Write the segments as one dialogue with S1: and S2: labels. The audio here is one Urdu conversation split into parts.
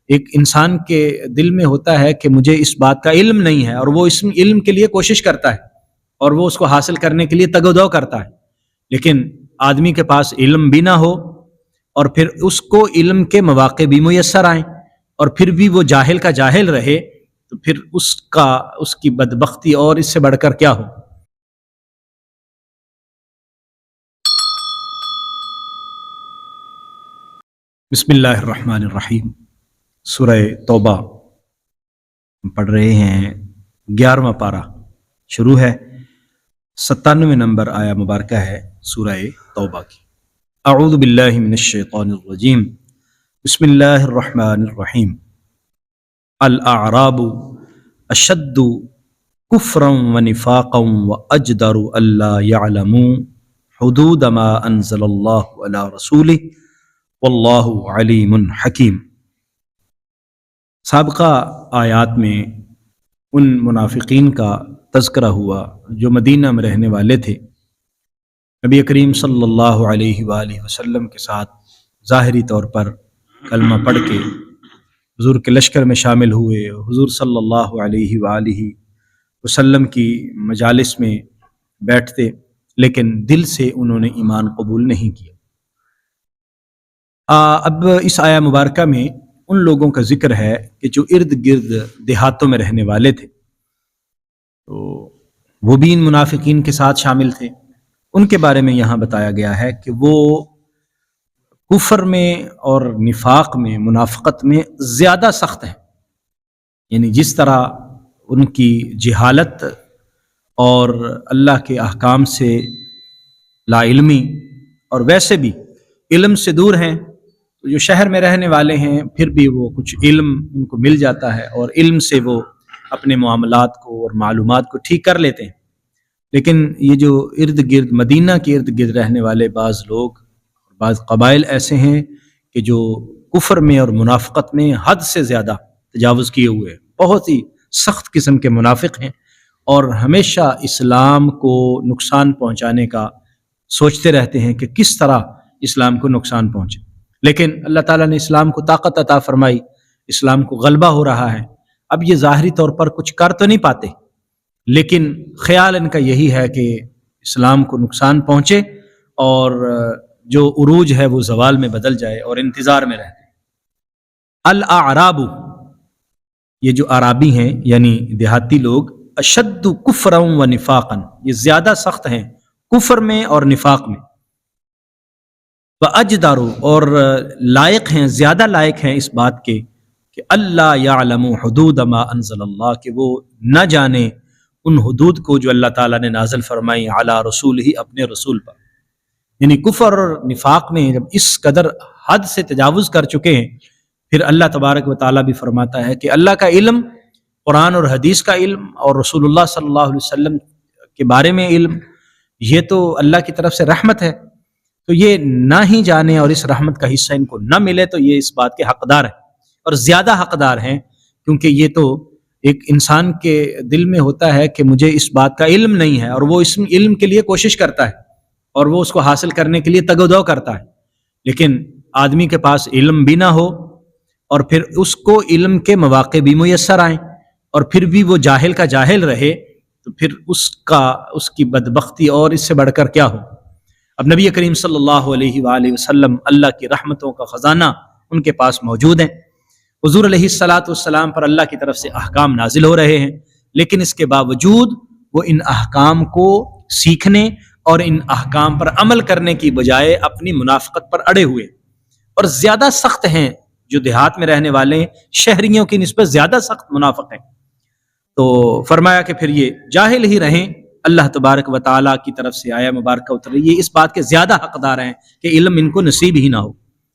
S1: ایک انسان کے دل میں ہوتا ہے کہ مجھے اس بات کا علم نہیں ہے، اور وہ اس علم کے لیے کوشش کرتا ہے اور وہ اس کو حاصل کرنے کے لیے تگ و دو کرتا ہے، لیکن آدمی کے پاس علم بھی نہ ہو اور پھر اس کو علم کے مواقع بھی میسر آئیں اور پھر بھی وہ جاہل کا جاہل رہے، تو پھر اس کی بدبختی اور اس سے بڑھ کر کیا ہو۔ بسم اللہ الرحمن الرحیم۔ سورہ توبہ پڑھ رہے ہیں، 11واں پارہ شروع ہے، 97 نمبر آیا مبارکہ ہے سورہ توبہ کی۔ اعوذ باللہ من الشیطان الرجیم، بسم اللہ الرحمن الرحیم۔ الاعراب اشد کفرا ونفاقا واجدر الا يعلموا حدود ما انزل اللہ علی رسولہ واللہ علیم حکیم۔ سابقہ آیات میں ان منافقین کا تذکرہ ہوا جو مدینہ میں رہنے والے تھے، نبی کریم صلی اللہ علیہ وآلہ وسلم کے ساتھ ظاہری طور پر کلمہ پڑھ کے حضور کے لشکر میں شامل ہوئے، حضور صلی اللہ علیہ وآلہ وسلم کی مجالس میں بیٹھتے، لیکن دل سے انہوں نے ایمان قبول نہیں کیا۔ اب اس آیہ مبارکہ میں ان لوگوں کا ذکر ہے کہ جو ارد گرد دیہاتوں میں رہنے والے تھے، تو وہ بھی ان منافقین کے ساتھ شامل تھے۔ ان کے بارے میں یہاں بتایا گیا ہے کہ وہ کفر میں اور نفاق میں، منافقت میں زیادہ سخت ہیں، یعنی جس طرح ان کی جہالت اور اللہ کے احکام سے لا علمی، اور ویسے بھی علم سے دور ہیں، تو جو شہر میں رہنے والے ہیں پھر بھی وہ کچھ علم ان کو مل جاتا ہے اور علم سے وہ اپنے معاملات کو اور معلومات کو ٹھیک کر لیتے ہیں، لیکن یہ جو ارد گرد مدینہ کے ارد گرد رہنے والے بعض لوگ، بعض قبائل ایسے ہیں کہ جو کفر میں اور منافقت میں حد سے زیادہ تجاوز کیے ہوئے ہیں، بہت ہی سخت قسم کے منافق ہیں اور ہمیشہ اسلام کو نقصان پہنچانے کا سوچتے رہتے ہیں کہ کس طرح اسلام کو نقصان پہنچے۔ لیکن اللہ تعالیٰ نے اسلام کو طاقت عطا فرمائی، اسلام کو غلبہ ہو رہا ہے۔ اب یہ ظاہری طور پر کچھ کر تو نہیں پاتے، لیکن خیال ان کا یہی ہے کہ اسلام کو نقصان پہنچے اور جو عروج ہے وہ زوال میں بدل جائے، اور انتظار میں رہتے ہیں۔ الاعراب، یہ جو عرابی ہیں یعنی دیہاتی لوگ، اشد کفرا و نفاقا، یہ زیادہ سخت ہیں کفر میں اور نفاق میں، واجدر، اور لائق ہیں، زیادہ لائق ہیں اس بات کے کہ اللہ یعلم حدود ما انزل اللہ، کہ وہ نہ جانے ان حدود کو جو اللہ تعالیٰ نے نازل فرمائی علی رسول ہی، اپنے رسول پر۔ یعنی کفر اور نفاق میں جب اس قدر حد سے تجاوز کر چکے ہیں، پھر اللہ تبارک و تعالیٰ بھی فرماتا ہے کہ اللہ کا علم، قرآن اور حدیث کا علم اور رسول اللہ صلی اللہ علیہ وسلم کے بارے میں علم، یہ تو اللہ کی طرف سے رحمت ہے، تو یہ نہ ہی جانے اور اس رحمت کا حصہ ان کو نہ ملے تو یہ اس بات کے حقدار ہیں، اور زیادہ حقدار ہیں، کیونکہ یہ تو ایک انسان کے دل میں ہوتا ہے کہ مجھے اس بات کا علم نہیں ہے، اور وہ اس علم کے لیے کوشش کرتا ہے اور وہ اس کو حاصل کرنے کے لیے تگ و دو کرتا ہے، لیکن آدمی کے پاس علم بھی نہ ہو اور پھر اس کو علم کے مواقع بھی میسر آئیں اور پھر بھی وہ جاہل کا جاہل رہے، تو پھر اس کی بدبختی اور اس سے بڑھ کر کیا ہو۔ اب نبی کریم صلی اللہ علیہ وآلہ وسلم، اللہ کی رحمتوں کا خزانہ ان کے پاس موجود ہیں، حضور علیہ الصلاۃ والسلام پر اللہ کی طرف سے احکام نازل ہو رہے ہیں، لیکن اس کے باوجود وہ ان احکام کو سیکھنے اور ان احکام پر عمل کرنے کی بجائے اپنی منافقت پر اڑے ہوئے، اور زیادہ سخت ہیں جو دیہات میں رہنے والے ہیں، شہریوں کی نسبت زیادہ سخت منافق ہیں۔ تو فرمایا کہ پھر یہ جاہل ہی رہیں، اللہ تبارک و تعالیٰ کی طرف سے آیا مبارکہ اتر رہی ہے، اس بات کے زیادہ حقدار ہیں کہ علم ان کو نصیب ہی نہ ہو۔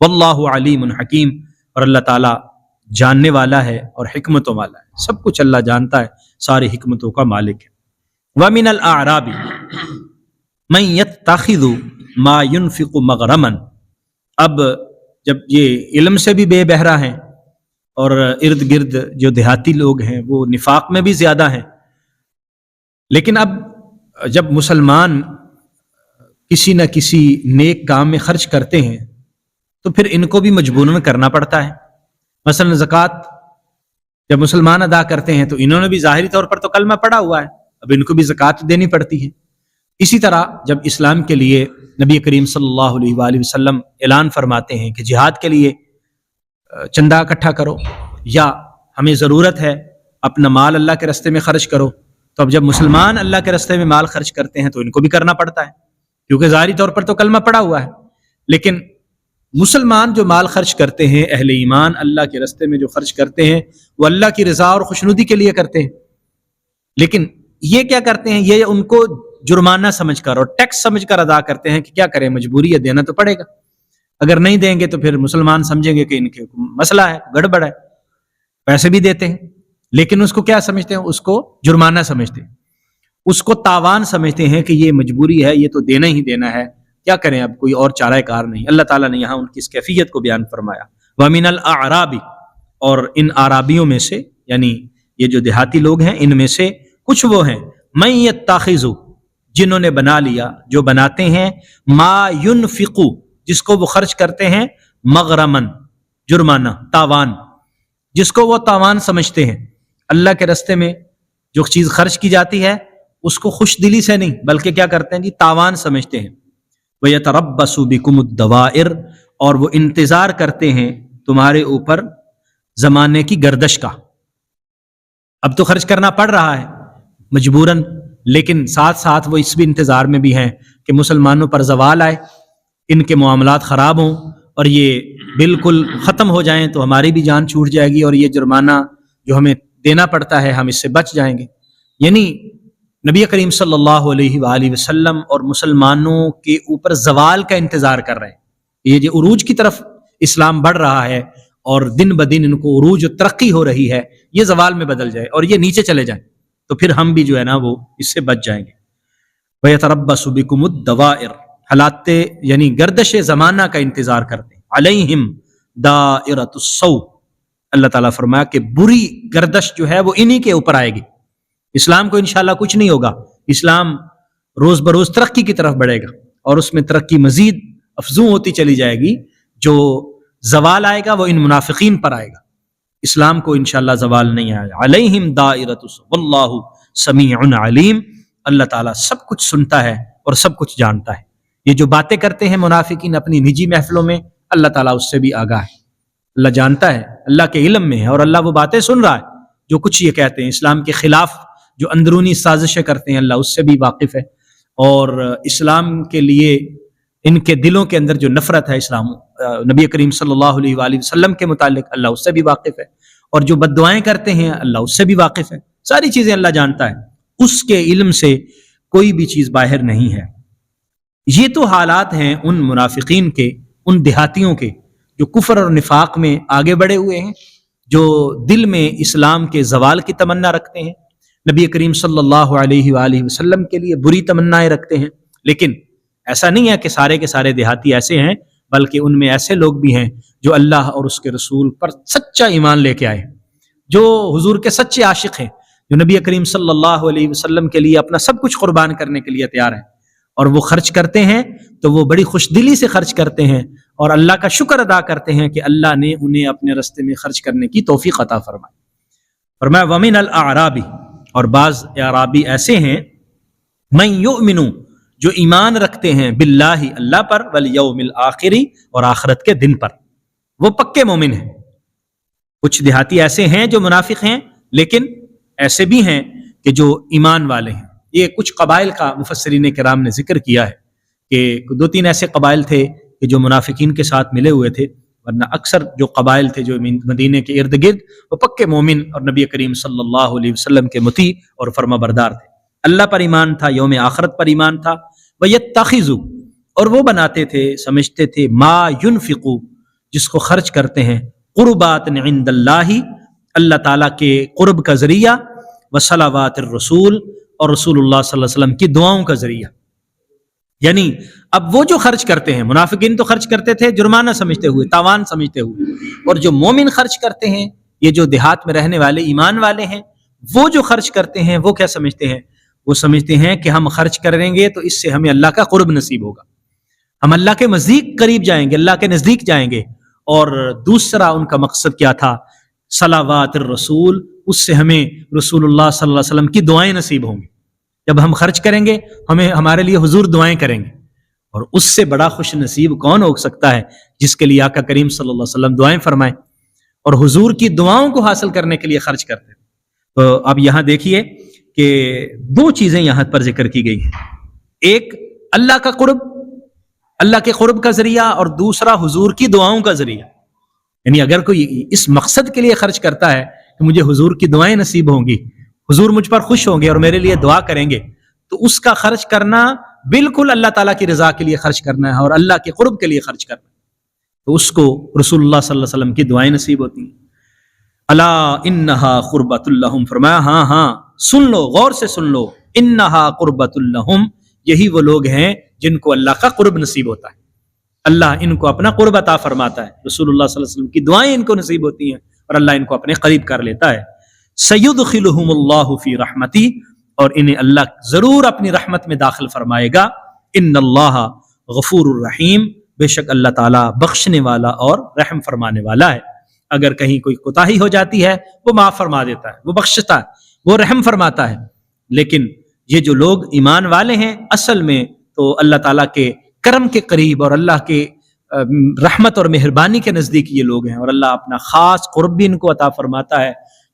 S1: واللہ علیم حکیم، اور اللہ تعالیٰ جاننے والا ہے اور حکمتوں والا ہے، سب کچھ اللہ جانتا ہے، ساری حکمتوں کا مالک ہے۔ وَمِنَ الْأَعْرَابِ مَن يَتَّخِذُ مَا يُنْفِقُ مَغْرَمًا، اب جب یہ علم سے بھی بے بہرا ہیں اور ارد گرد جو دیہاتی لوگ ہیں وہ نفاق میں بھی زیادہ ہیں، لیکن اب جب مسلمان کسی نہ کسی نیک کام میں خرچ کرتے ہیں تو پھر ان کو بھی مجبوراً کرنا پڑتا ہے، مثلا زکوٰۃ جب مسلمان ادا کرتے ہیں تو انہوں نے بھی ظاہری طور پر تو کلمہ پڑھا ہوا ہے، اب ان کو بھی زکوٰۃ دینی پڑتی ہے۔ اسی طرح جب اسلام کے لیے نبی کریم صلی اللہ علیہ وآلہ وسلم اعلان فرماتے ہیں کہ جہاد کے لیے چندہ اکٹھا کرو یا ہمیں ضرورت ہے اپنا مال اللہ کے راستے میں خرچ کرو، تو اب جب مسلمان اللہ کے راستے میں مال خرچ کرتے ہیں تو ان کو بھی کرنا پڑتا ہے، کیونکہ ظاہری طور پر تو کلمہ پڑا ہوا ہے۔ لیکن مسلمان جو مال خرچ کرتے ہیں، اہل ایمان اللہ کے راستے میں جو خرچ کرتے ہیں، وہ اللہ کی رضا اور خوشنودی کے لیے کرتے ہیں۔ لیکن یہ کیا کرتے ہیں، یہ ان کو جرمانہ سمجھ کر اور ٹیکس سمجھ کر ادا کرتے ہیں کہ کیا کریں، مجبوری ہے، دینا تو پڑے گا، اگر نہیں دیں گے تو پھر مسلمان سمجھیں گے کہ ان کے مسئلہ ہے، گڑبڑ ہے، پیسے بھی دیتے ہیں لیکن اس کو کیا سمجھتے ہیں، اس کو جرمانہ سمجھتے ہیں، اس کو تاوان سمجھتے ہیں کہ یہ مجبوری ہے، یہ تو دینا ہی دینا ہے، کیا کریں، اب کوئی اور چارہ کار نہیں۔ اللہ تعالیٰ نے یہاں ان کی اس کیفیت کو بیان فرمایا، وَمِنَ الْأَعْرَابِ، اور ان عرابیوں میں سے، یعنی یہ جو دیہاتی لوگ ہیں، ان میں سے کچھ وہ ہیں مَن يَتَّخِذُ، جنہوں نے بنا لیا، جو بناتے ہیں، مَا يُنْفِقُ، جس کو وہ خرچ کرتے ہیں، مغرمن، جرمانہ، تاوان، جس کو وہ تاوان سمجھتے ہیں۔ اللہ کے راستے میں جو چیز خرچ کی جاتی ہے اس کو خوش دلی سے نہیں بلکہ کیا کرتے ہیں جی، تاوان سمجھتے ہیں۔ وَيَتَرَبَّصُ بِكُمُ الدَّوَائِرَ، اور وہ انتظار کرتے ہیں تمہارے اوپر زمانے کی گردش کا۔ اب تو خرچ کرنا پڑ رہا ہے مجبوراً، لیکن ساتھ ساتھ وہ اس بھی انتظار میں بھی ہیں کہ مسلمانوں پر زوال آئے، ان کے معاملات خراب ہوں اور یہ بالکل ختم ہو جائیں تو ہماری بھی جان چھوٹ جائے گی اور یہ جرمانہ جو ہمیں دینا پڑتا ہے ہم اس سے بچ جائیں گے۔ یعنی نبی کریم صلی اللہ علیہ وآلہ وسلم اور مسلمانوں کے اوپر زوال کا انتظار کر رہے ہیں، یہ جو عروج کی طرف اسلام بڑھ رہا ہے اور دن بدن ان کو عروج و ترقی ہو رہی ہے، یہ زوال میں بدل جائے اور یہ نیچے چلے جائیں تو پھر ہم بھی جو ہے نا وہ اس سے بچ جائیں گے۔ وَيَتَرَبَّصُ بِكُمُ الدَّوَائِرَ، حالات یعنی گردش زمانہ کا انتظار کرتے ہیں، علیہم دائرۃ السوء، اللہ تعالیٰ فرمایا کہ بری گردش جو ہے وہ انہی کے اوپر آئے گی۔ اسلام کو انشاءاللہ کچھ نہیں ہوگا، اسلام روز بروز ترقی کی طرف بڑھے گا اور اس میں ترقی مزید افزوں ہوتی چلی جائے گی۔ جو زوال آئے گا وہ ان منافقین پر آئے گا، اسلام کو انشاءاللہ زوال نہیں آئے گا۔ علیہم دائرۃ السوء واللہ سمیع علیم، اللہ تعالیٰ سب کچھ سنتا ہے اور سب کچھ جانتا ہے۔ یہ جو باتیں کرتے ہیں منافقین اپنی نجی محفلوں میں، اللہ تعالیٰ اس سے بھی آگاہ ہے، اللہ جانتا ہے، اللہ کے علم میں ہے اور اللہ وہ باتیں سن رہا ہے جو کچھ یہ کہتے ہیں اسلام کے خلاف، جو اندرونی سازشیں کرتے ہیں، اللہ اس سے بھی واقف ہے، اور اسلام کے لیے ان کے دلوں کے اندر جو نفرت ہے اسلام نبی کریم صلی اللہ علیہ وآلہ وسلم کے متعلق، اللہ اس سے بھی واقف ہے، اور جو بد دعائیں کرتے ہیں اللہ اس سے بھی واقف ہے، ساری چیزیں اللہ جانتا ہے، اس کے علم سے کوئی بھی چیز باہر نہیں ہے۔ یہ تو حالات ہیں ان منافقین کے، ان دیہاتیوں کے جو کفر اور نفاق میں آگے بڑھے ہوئے ہیں، جو دل میں اسلام کے زوال کی تمنا رکھتے ہیں، نبی کریم صلی اللہ علیہ وآلہ وسلم کے لیے بری تمنائیں رکھتے ہیں۔ لیکن ایسا نہیں ہے کہ سارے کے سارے دیہاتی ایسے ہیں، بلکہ ان میں ایسے لوگ بھی ہیں جو اللہ اور اس کے رسول پر سچا ایمان لے کے آئے ہیں، جو حضور کے سچے عاشق ہیں، جو نبی کریم صلی اللہ علیہ وسلم کے لیے اپنا سب کچھ قربان کرنے کے لیے تیار ہیں، اور وہ خرچ کرتے ہیں تو وہ بڑی خوش دلی سے خرچ کرتے ہیں اور اللہ کا شکر ادا کرتے ہیں کہ اللہ نے انہیں اپنے راستے میں خرچ کرنے کی توفیق عطا فرمائی۔ فرمایا وَمِنَ الْأَعْرَابِ، اور بعض اعرابی ایسے ہیں، مَن يُؤْمِنُ، جو ایمان رکھتے ہیں، باللہ، اللہ پر، والیوم الآخر، اور آخرت کے دن پر، وہ پکے مومن ہیں۔ کچھ دیہاتی ایسے ہیں جو منافق ہیں، لیکن ایسے بھی ہیں کہ جو ایمان والے ہیں۔ یہ کچھ قبائل کا مفسرین کرام نے ذکر کیا ہے کہ دو تین ایسے قبائل تھے کہ جو منافقین کے ساتھ ملے ہوئے تھے، ورنہ اکثر جو قبائل تھے جو مدینے کے ارد گرد وہ پکے مومن اور نبی کریم صلی اللہ علیہ وسلم کے مطیع اور فرما بردار تھے، اللہ پر ایمان تھا، یوم آخرت پر ایمان تھا۔ وَيَتَّخِذُ، اور وہ بناتے تھے، سمجھتے تھے، ما ينفقو، جس کو خرچ کرتے ہیں، قربات عند اللہ، اللہ تعالیٰ کے قرب کا ذریعہ، وصلوات الرسول، اور رسول اللہ صلی اللہ علیہ وسلم کی دعاؤں کا ذریعہ۔ یعنی اب وہ جو خرچ کرتے ہیں، منافقین تو خرچ کرتے تھے جرمانہ سمجھتے ہوئے، تاوان سمجھتے ہوئے، اور جو مومن خرچ کرتے ہیں، یہ جو دیہات میں رہنے والے ایمان والے ہیں، وہ جو خرچ کرتے ہیں وہ کیا سمجھتے ہیں؟ وہ سمجھتے ہیں کہ ہم خرچ کریں گے تو اس سے ہمیں اللہ کا قرب نصیب ہوگا، ہم اللہ کے نزدیک قریب جائیں گے، اللہ کے نزدیک جائیں گے، اور دوسرا ان کا مقصد کیا تھا؟ صلوات الرسول، اس سے ہمیں رسول اللہ صلی اللہ علیہ وسلم کی دعائیں نصیب ہوں گی. جب ہم خرچ کریں گے ہمارے لیے حضور دعائیں کریں گے، اور اس سے بڑا خوش نصیب کون ہو سکتا ہے جس کے لیے آقا کریم صلی اللہ علیہ وسلم دعائیں فرمائیں اور حضور کی دعاؤں کو حاصل کرنے کے لیے خرچ کرتے ہیں. تو اب یہاں دیکھیے کہ دو چیزیں یہاں پر ذکر کی گئی ہیں، ایک اللہ کا قرب، اللہ کے قرب کا ذریعہ، اور دوسرا حضور کی دعاؤں کا ذریعہ. یعنی اگر کوئی اس مقصد کے لیے خرچ کرتا ہے کہ مجھے حضور کی دعائیں نصیب ہوں گی، حضور مجھ پر خوش ہوں گے اور میرے لیے دعا کریں گے، تو اس کا خرچ کرنا بالکل اللہ تعالیٰ کی رضا کے لیے خرچ کرنا ہے اور اللہ کے قرب کے لیے خرچ کرنا ہے. تو اس کو رسول اللہ صلی اللہ علیہ وسلم کی دعائیں نصیب ہوتی ہیں. الا انہا قربۃ لہم، فرمایا ہاں سن لو، غور سے سن لو، انہا قربۃ لہم، یہی وہ لوگ ہیں جن کو اللہ کا قرب نصیب ہوتا ہے. اللہ ان کو اپنا قرب عطا فرماتا ہے، رسول اللہ صلی اللہ علیہ وسلم کی دعائیں ان کو نصیب ہوتی ہیں اور اللہ ان کو اپنے قریب کر لیتا ہے. سیدخلہم اللہ فی رحمتی، اور انہیں اللہ ضرور اپنی رحمت میں داخل فرمائے گا. ان اللہ غفور الرحیم، بے شک اللہ تعالیٰ بخشنے والا اور رحم فرمانے والا ہے. اگر کہیں کوئی کوتاہی ہو جاتی ہے وہ معاف فرما دیتا ہے، وہ بخشتا ہے، وہ رحم فرماتا ہے. لیکن یہ جو لوگ ایمان والے ہیں اصل میں تو اللہ تعالیٰ کے کرم کے قریب اور اللہ کے رحمت اور مہربانی کے نزدیک یہ لوگ ہیں، اور اللہ اپنا خاص قرب بھی ان کو عطا فرماتا ہے.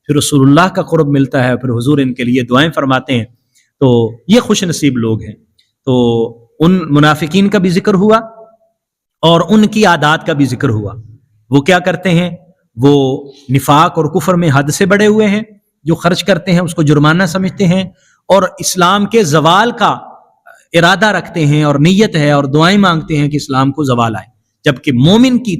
S1: پھر رسول اللہ کا قرب ملتا ہے، پھر حضور ان کے لیے دعائیں فرماتے ہیں. تو یہ خوش نصیب لوگ ہیں. تو ان منافقین کا بھی ذکر ہوا اور ان کی عادات کا بھی ذکر ہوا. وہ کیا کرتے ہیں؟ وہ نفاق اور کفر میں حد سے بڑے ہوئے ہیں، جو خرچ کرتے ہیں اس کو جرمانہ سمجھتے ہیں اور اسلام کے زوال کا ارادہ رکھتے ہیں اور نیت ہے اور دعائیں مانگتے ہیں کہ اسلام کو زوال آئے. جبکہ مومن کی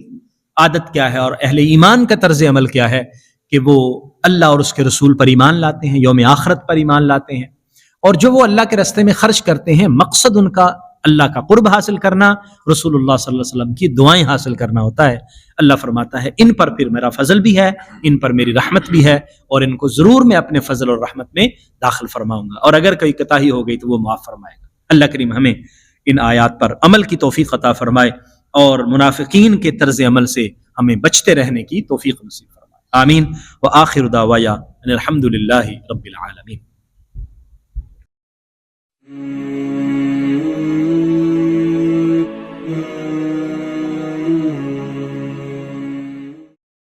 S1: عادت کیا ہے اور اہل ایمان کا طرز عمل کیا ہے کہ وہ اللہ اور اس کے رسول پر ایمان لاتے ہیں، یوم آخرت پر ایمان لاتے ہیں، اور جو وہ اللہ کے راستے میں خرچ کرتے ہیں مقصد ان کا اللہ کا قرب حاصل کرنا، رسول اللہ صلی اللہ علیہ وسلم کی دعائیں حاصل کرنا ہوتا ہے. اللہ فرماتا ہے ان پر پھر میرا فضل بھی ہے، ان پر میری رحمت بھی ہے، اور ان کو ضرور میں اپنے فضل اور رحمت میں داخل فرماؤں گا، اور اگر کوئی کوتاہی ہو گئی تو وہ معاف فرمائے گا. اللہ کریم ہمیں ان آیات پر عمل کی توفیق عطا فرمائے اور منافقین کے طرز عمل سے ہمیں بچتے رہنے کی توفیق نصیب فرمائے. آمین. وآخر دعوایا ان الحمد للہ رب العالمین.